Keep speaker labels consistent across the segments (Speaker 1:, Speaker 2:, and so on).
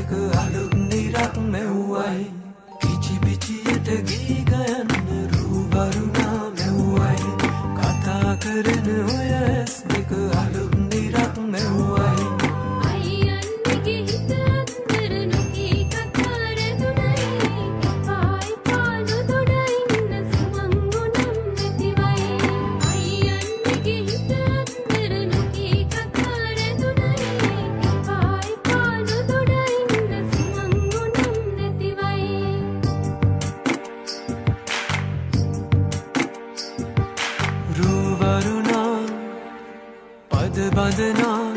Speaker 1: දෙක අලුත් නිරක් මෙව්වයි කිචි පිචියට ගී ගයන්න රූවරුණා මෙව්වයි කතා කරන ඔය ඇස් දෙක අලුත් නිරක් මෙව්වයි බඳනා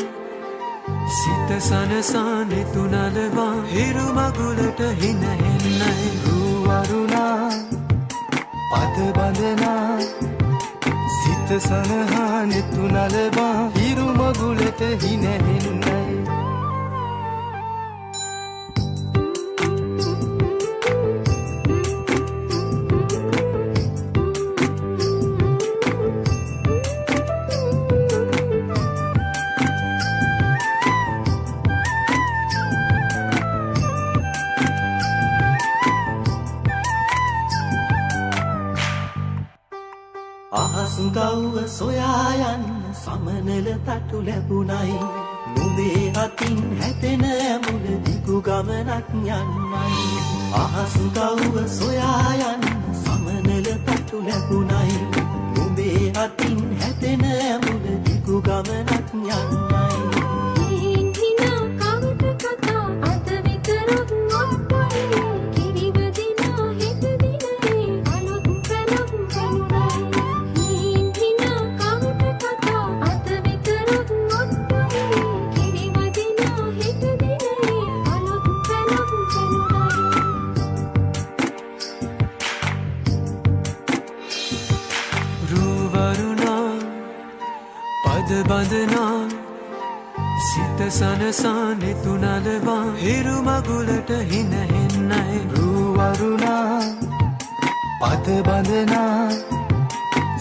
Speaker 1: සිත සනසානෙ තුනලවා හිරු මගුලට හින හෙන්නයි
Speaker 2: රූවරුණා පද බඳනා සිත සනහානෙ තුනලවා හිරු මගුලට හින හෙන්නයි
Speaker 3: අහස්ගව්ව සොයා යන්න සමනල තටු ලැබුණයි නුඹේ අතින් හැතෙන ඇමුණ දිගු ගමනක් යන්නයි අහස්ගව්ව සොයා යන්න සමනල තටු ලැබුණයි නුඹේ අතින් හැතෙන ඇමුණ දිගු ගමනක් යන්නයි
Speaker 1: බඳනා සිත සනසානෙ තුනලවා හිරු මගුලට හින හෙන්නයි
Speaker 2: රූවරුණා පද බඳනා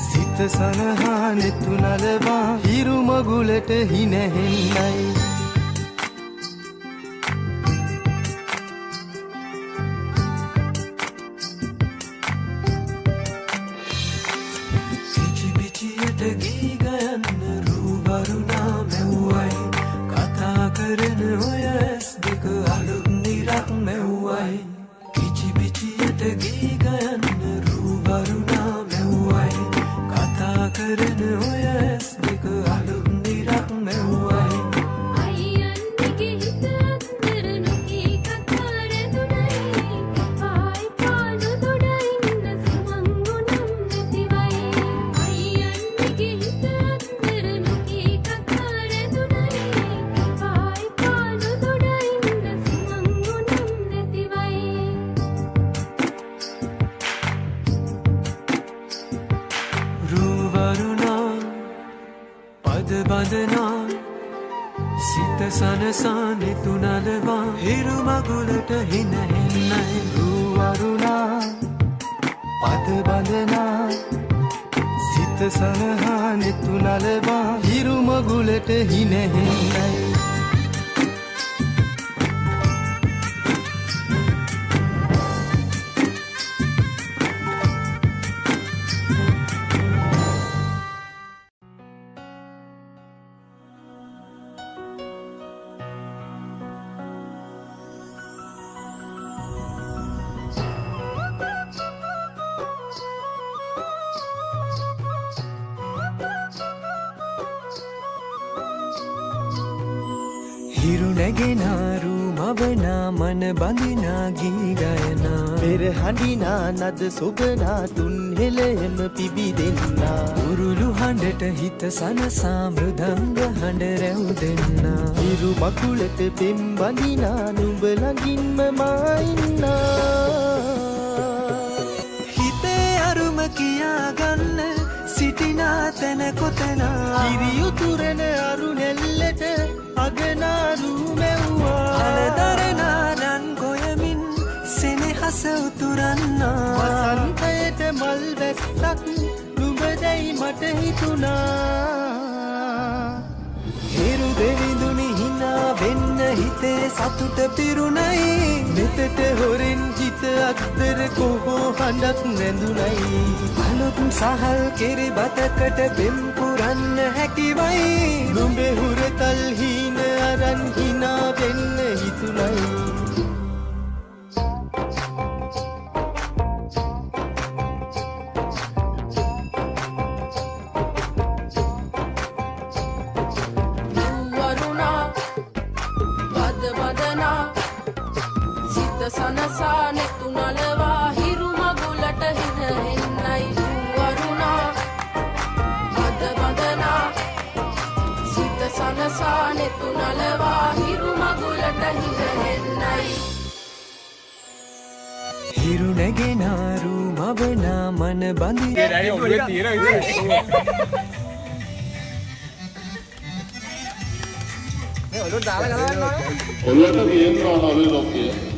Speaker 2: සිත සනහානෙ තුනලවා හිරු මගුලට හින හෙන්නයි
Speaker 1: කිචි පිචියට ගී ගයන්න වරුණා මෙව්වයි කතා කරන ඔය ඇස් දෙක අලුත් නිරක් මෙව්වයි කිචි පිචියට ගී ගයන්න රූවරුණා මෙව්වයි කතා කරන ඔය ඇස් දෙක අලුත් නිරක් මෙව්වයි බඳනා සිත සනසානෙ තුනලවා හිරු මගුලට හින හෙන්නයි
Speaker 2: රූවරුණා පද බඳනා සිත සනහානෙ තුනලවා හිරු මගුලට හින හෙන්නයි
Speaker 1: හිරු නැගෙනාරු මවනා මන බඳිනා ගී ගයනා
Speaker 2: පෙර හඬිනා නද සොබනා තුන් හෙළෙම පිබිදෙන්නා
Speaker 1: උරුළු හඬට හිත සනසා මෘදංග හඬ රැව් දෙන්නා
Speaker 2: හිරු මකුලට පෙම් බඳිනා නුඹ ළඟින්ම මා ඉන්නා
Speaker 1: හිතේ අරුම කියාගන්න සිටිනා තැන කොතනා
Speaker 2: කිරියුතුරන අරු නෙල්ලට අගනාරු මෙව්වා
Speaker 1: අලදරනානන් ගොයමින් සෙනෙහස උතුරන්නා
Speaker 2: වසන්තයට මල් වැස්සක් නුඹදැයි මට හිතුණා
Speaker 1: හිරු දෙවිඳුනි හිනා වෙන්න හිතේ සතුට පිරුණයි
Speaker 2: මෙතට හොරෙන් හිත අත්තර කොහෝ හඬක් නැඳුනයි
Speaker 1: අලුත් සහල් කෙරි බතකට පෙම් පුරන්න හැකිවයි
Speaker 2: නුඹේ හුරතල් හීන අරන් හිනා වෙන්න හිතුනයි
Speaker 4: සනසා නෙතු නලවා හිරු මගුලට හින හෙන්නයි වරුණා බද බදනා සිත සනසා නෙතු නලවා හිරු මගුලට හින හෙන්නයි
Speaker 1: හිරු නැගෙනාරු මවනා මන බඳි
Speaker 5: ඔල්ලට තියෙනවා නේද ඔක්කේ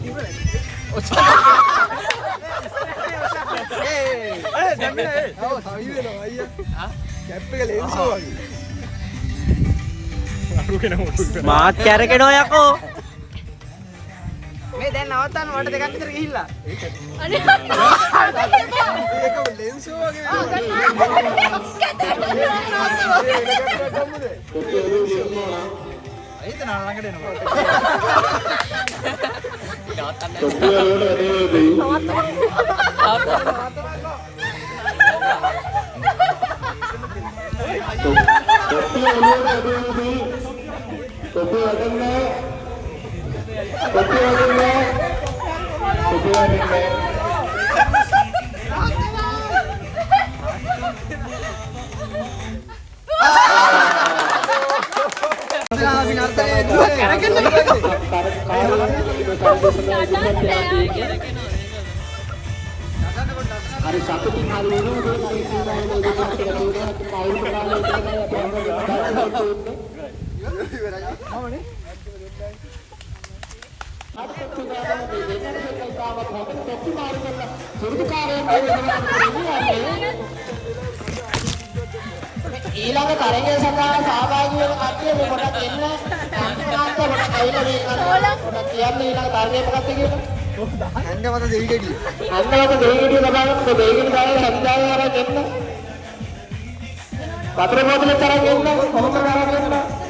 Speaker 6: මාත් කැරකෙනවා යකෝ
Speaker 7: මේ දැන් නවත්තන්න මට දෙකක් විතර ගිහිල්ලා ඒක ලෙන්සෝ වගේ ළඟට එනවා
Speaker 5: hari satutin hari ini ඊළඟ තරගය සඳහා සහභාගී වෙන කට්ටිය මේ පොඩක් එන්න අන්තිමාන්ත පොඩක් ඇවිල්ලා මේ පොඩක් කියන්න ඊළඟ තරගය මොකක්ද කියලා
Speaker 7: අංගමත දෙවිගෙඩිය
Speaker 5: අන්නවත දෙවිගෙඩිය ලබාගන්න දෙවිගෙඩිය දාලා හදිදාය අරන් එන්න වතුර බෝතලෙ තරන් එන්න කොහොමද අරන් එන්න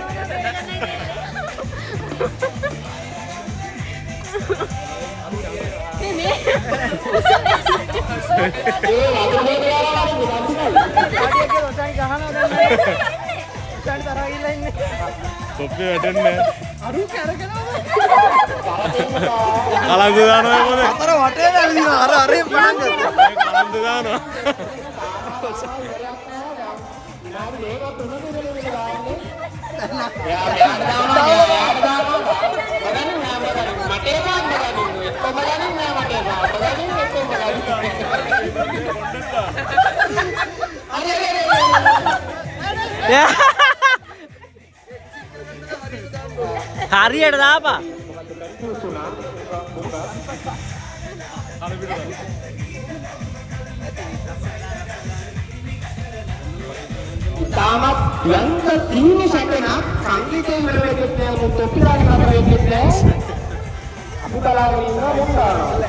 Speaker 8: සොප්පි වැටෙන්නේ අරු කරගෙනවා කලන්ද දානවා මොකද
Speaker 7: අතර වටේ නැවිදිනවා අර අරේ පටන් ගත්තා
Speaker 8: කලන්ද දානවා
Speaker 6: හරියට දාපා
Speaker 5: තාමත් යන්ත තීන සැකන සංගීතයෙන් වෙලෙකට නෑ තොපිලාගේ නතරෙත් නෑ අපි බලාගෙන ඉන්නවා මුන්දා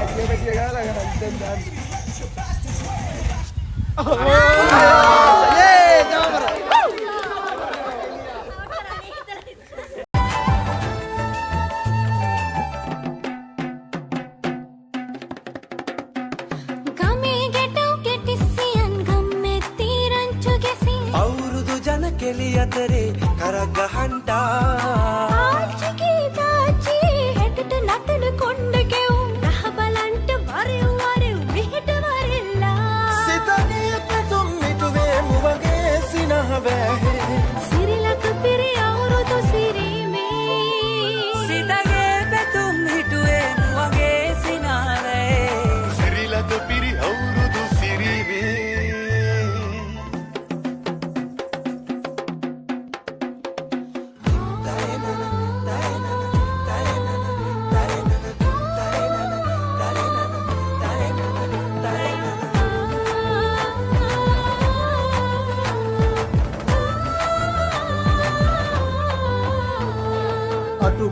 Speaker 1: කෙලි අතරේ කරක් ගහන්ටා
Speaker 4: ආච්චිගේ තාච්චි හෙටට නටන කොණ්ඩ කෙවුම් රහ බලන්ට වරෙව් වරෙව් මෙහෙට වරෙල්ලා
Speaker 1: සිතගේ පැතුම් මිටුවේ මුවගේ සිනහ වැහේ
Speaker 4: සිරිලක පිරි අවුරුදු සිරීමේ
Speaker 1: සිතගේ පැතුම් මිටුවේ මුවගේ සිනහ වැහේ
Speaker 2: සිරිලක පිරි අවුරුදු සිරීමේ
Speaker 1: දයනන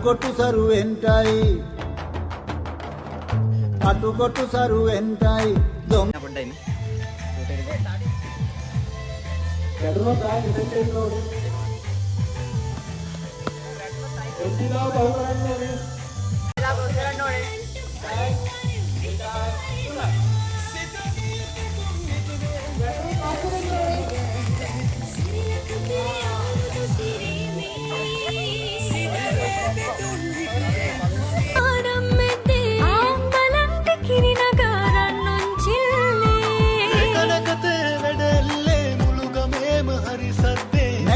Speaker 5: අටුකොටු සරුවෙන්ටයි අටුකොටු සරුවෙන්ටයි දොම් ගැටුණොත් ආයෙ මෙතෙන්ට එන්න ඕනේ. එන්ටිලා බහු කරන්න ඕනේ. එලා බහු කරන්න ඕනේ.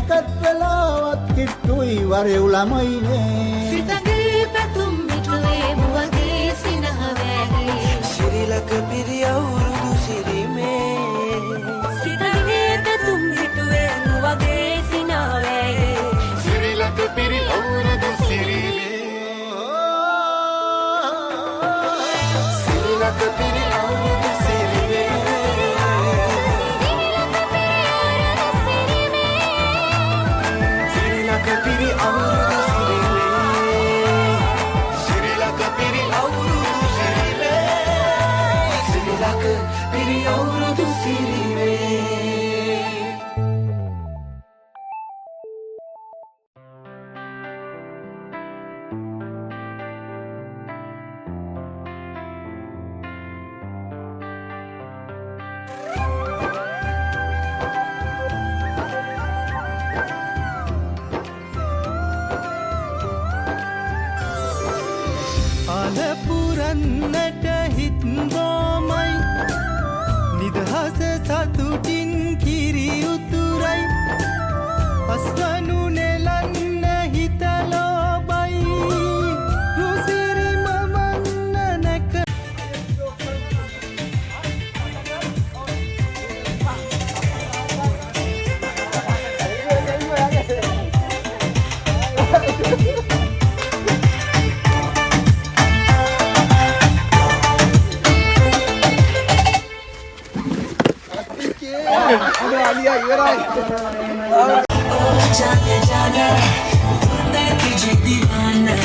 Speaker 5: නැකත් වෙලාවත් කිට්ටුයි වරෙව් ළමයිනේ
Speaker 4: සිතගේ පැතුම් මිටුවේ මුවගේ සිනහවැහි
Speaker 3: සිරිලක පිරි අවුරුදු සිරිමේ
Speaker 4: සිතගේ පැතුම් මිටුවේ මුවගේ සිනහවැහි
Speaker 2: සිරිලක පිරි අවුරුදු සිරිමේ සිරිලක පිරි අවුරුදු සිරිමේ Piri auru sirile Sirilaka piri auru sirile Sirilaka piri auru sirile
Speaker 1: අලපුරන්නට හිත්බෝමයි නිදහස සතුටින් කිරි උතුරයි අස්වනු නෙලන්න හිතලෝබයි රුසිරි මමන්න නැක
Speaker 7: आलिया इवराय
Speaker 3: जाने जाना मैं तुझे दीवाना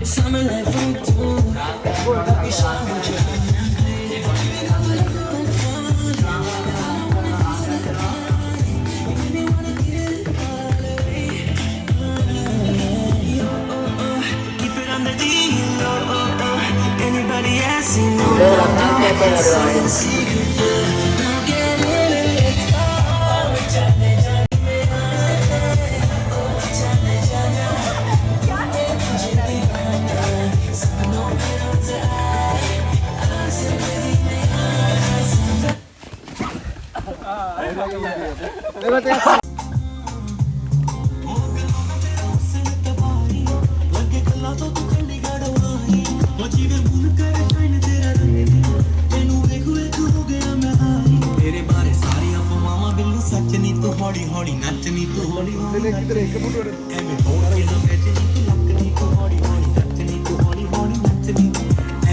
Speaker 3: Summer like from too Anybody else you know हौली हौली नचनी तू हौली हौली एवे थोड़ के ना बेचनी तू लकनी तू हौली हौली नचनी तू हौली हौली नचनी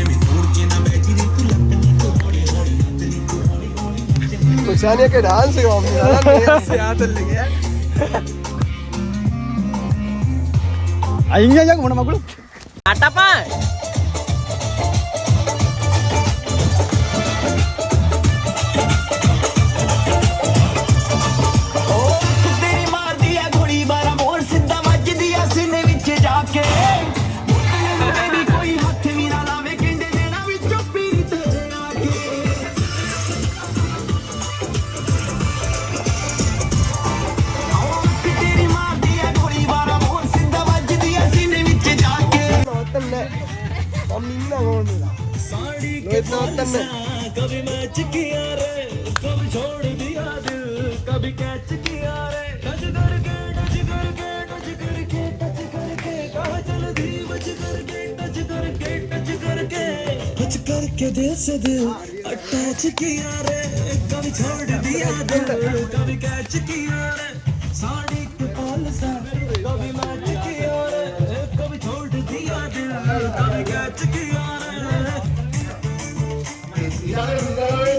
Speaker 3: एवे थोड़ के ना बेचनी तू लकनी तू हौली हौली नचनी तू हौली हौली नचनी
Speaker 7: तो शानिया के डांस है वो मेरा से आता लगे आएंगे जा मोना मगुल
Speaker 6: අටපා
Speaker 3: कभी मैच किया रे कभी छोड़ दिया दिल कभी कैच किया रे टच करके टच करके टच करके टच करके कहाँ चल दी बच करके टच करके टच करके टच करके दिल से दिल अटैच किया रे कभी छोड़ दिया दिल कभी कैच किया रे साड़ी के पाल सा कभी मैच किया रे कभी छोड़ दिया दिल कभी कैच किया रे
Speaker 5: ඉතාලේ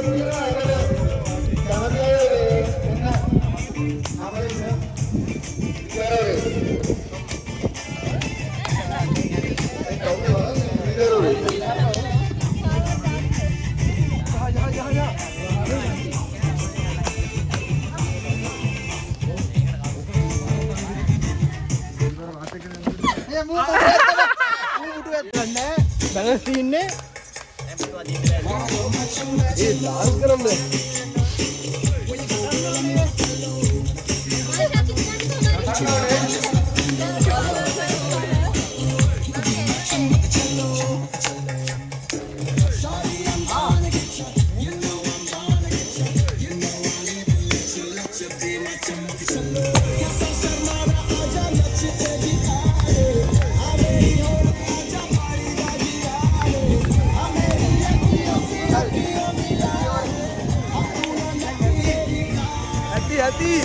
Speaker 5: විද්‍යාලයේ
Speaker 7: බැලන්ස් තියන්නේ ඒ ඩාන්ස් කරන්නේ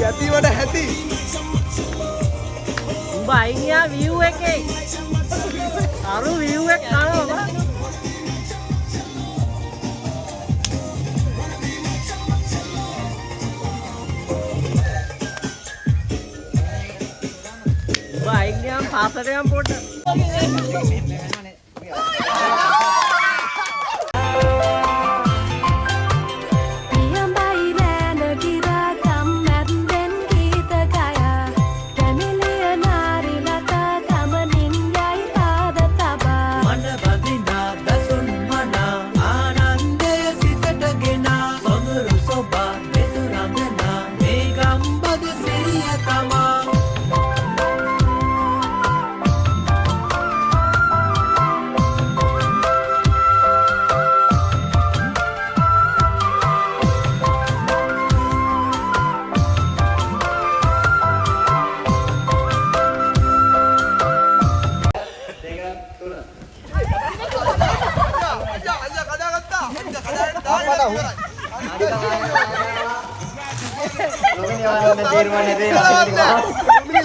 Speaker 7: ඇති වඩ හැටි
Speaker 6: උඹ අයිනියා view එකේ අරු view එක කනවා උඹ අයිනියා පාසට යම් පොඩ්ඩක්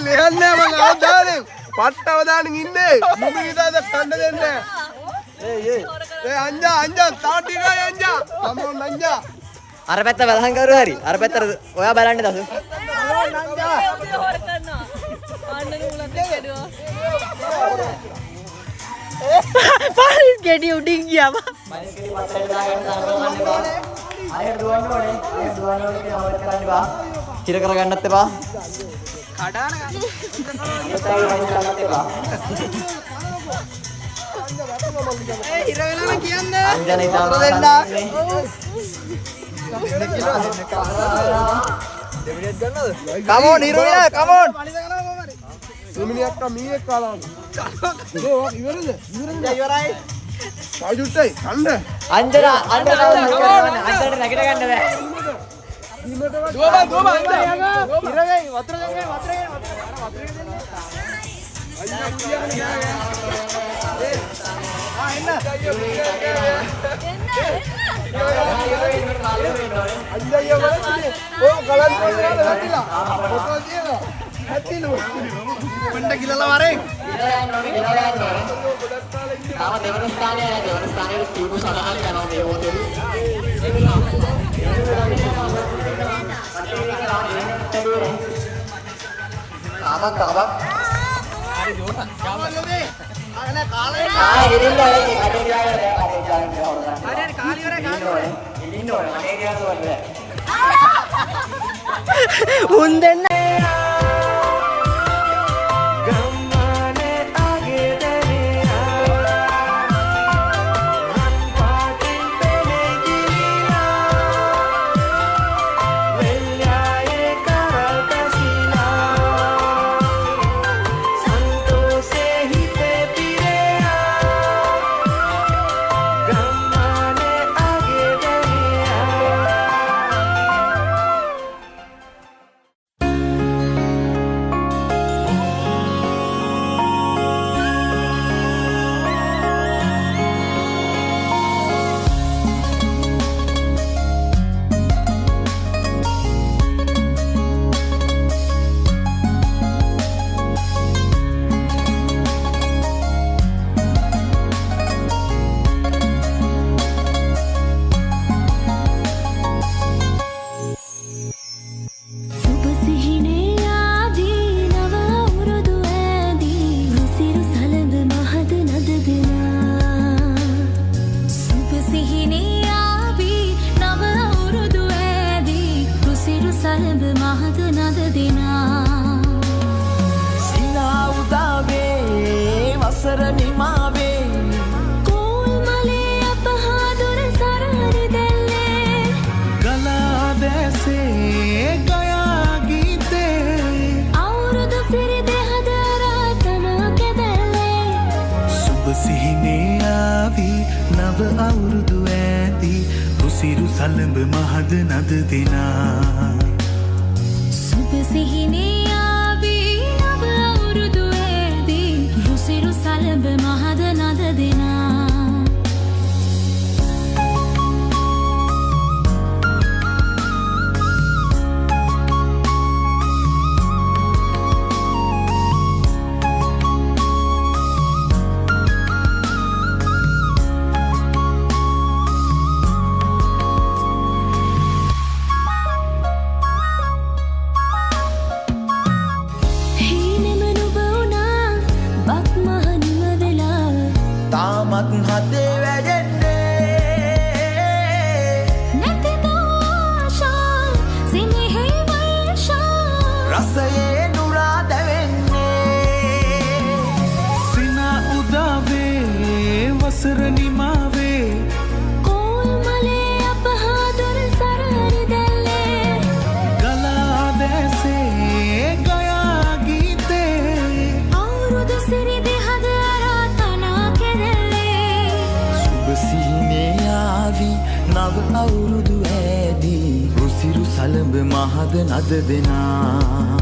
Speaker 7: ලියන්නේ මම ආදානේ පට්ටව දාන්න ඉන්නේ මුමි විතරද කන්න දෙන්නේ ඒ අංජා තව ටිකයි අංජා සම්මෝන් අංජා
Speaker 6: අර පැත්ත බලහන් කරු හරි අර පැත්ත ඔයා බලන්නේ දසු පාරිස් ගෙඩි උඩින් ගියාම හිර කරගන්නත් එපා කඩාන ඒ හිර වෙනවා කියන්නේ අංජන ඉතාලම කමෝන් හිර වෙලා කමෝන්
Speaker 7: දෙමිනියක් මීයක් කාලා ඉවරද ඉවරයි ආජුට්ටයි කන්න
Speaker 6: අංජන නැගිට ගන්න බෑ
Speaker 7: දුවබා අංජා
Speaker 6: හිරගයි වතුර ගන්නේ ಮುಂದೆ
Speaker 2: නව අවුරුදු ඇදී රුසිරු සලඹ මහද නද දෙනා
Speaker 4: සුබ සිහිනේ ආවේ නව අවුරුදු ඇදී රුසිරු සලඹ මහද නද දෙනා
Speaker 2: තාමත් හදේ වැඩෙන්නේ
Speaker 4: නැතිද ආශා සිනෙහි වර්ෂා
Speaker 2: රසයේ නුරා දැවෙන්නේ සිනා උදාවේ වසර නිමාවේ
Speaker 4: කෝල් මලේ අපහාදර සරහරි දැල්ලේ
Speaker 2: ගලා දැසේ ගයා ගීතේ
Speaker 4: අවුරුදු සිරිදි හද අරාතනා කෙරෙල්ලේ
Speaker 2: සුබ සිහිනේ ආවි නව අවුරුදු ඇදී රුසිරු සලඹ මහද නද දෙනා